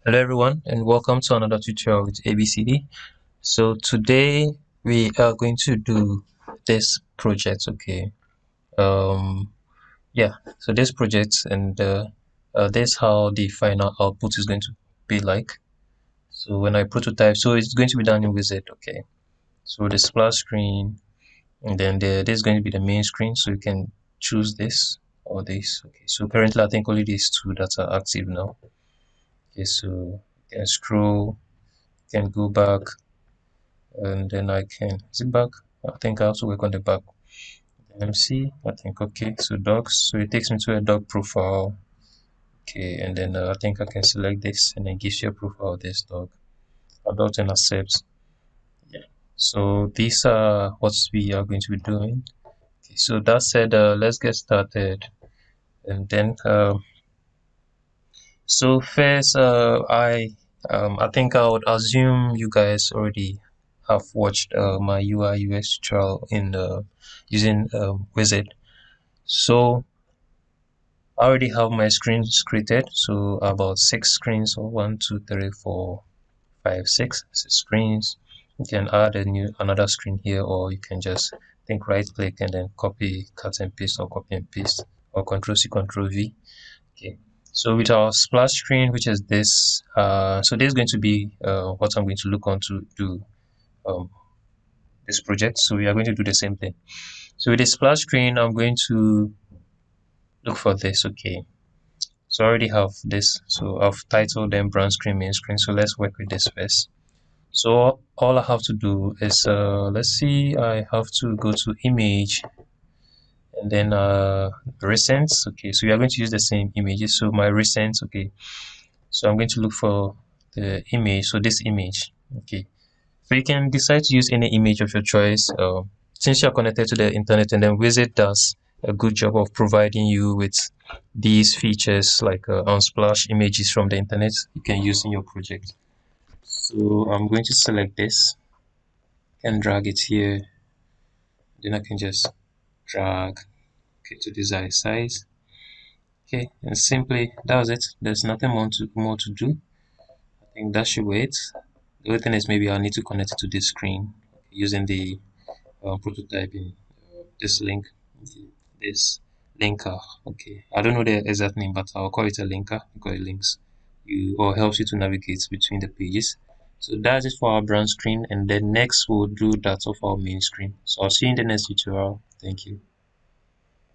Hello everyone and welcome to another tutorial with ABCD. So today we are going to do this project. Okay. Um yeah, so this project and this how the final output is going to be like. So when I prototype, so it's going to be done in Uizard. Okay. So the splash screen, and then this is going to be the main screen, so you can choose this or this. Okay, so currently I think only these two that are active now. Okay, so you can scroll, you can go back, and then I can, is it back? I think I also work on the back. MC, I think, okay, so docs, so it takes me to a doc profile. Okay, and then I think I can select this and then gives you a profile of this dog. Adopt and accept. Yeah. So these are what we are going to be doing. Okay, so that said, let's get started. And then so first, I think I would assume you guys already have watched my UI UX tutorial in using Wizard. So I already have my screens created. So about 6 screens, or 1, 2, 3, 4, 5, 6 screens. You can add another screen here, or you can just think right click and then copy, cut and paste, or copy and paste, or Control C, Control V. Okay, so with our splash screen, which is this, so this is going to be what I'm going to look on to do um, this project. So we are going to do the same thing. So with the splash screen, I'm going to look for this. Okay, so I already have this. So I've titled them brand screen, main screen. So let's work with this first. So all I have to do is, let's see, I have to go to image and then recent. Okay, so we are going to use the same images. So my recent, okay, so I'm going to look for the image, so this image. Okay, so you can decide to use any image of your choice, since you're connected to the internet, and then Wizard does a good job of providing you with these features like unsplash images from the internet you can use in your project. So I'm going to select this and drag it here, then I can just drag, okay, to desired size. Okay, and simply that's it. There's nothing more to do. I think that should wait. The only thing is maybe I need to connect it to this screen using the prototyping this link, this linker. Okay, I don't know the exact name, but I'll call it a linker because it links you or helps you to navigate between the pages. So that's it for our brand screen, and then next we'll do that of our main screen. So I'll see you in the next tutorial. Thank you.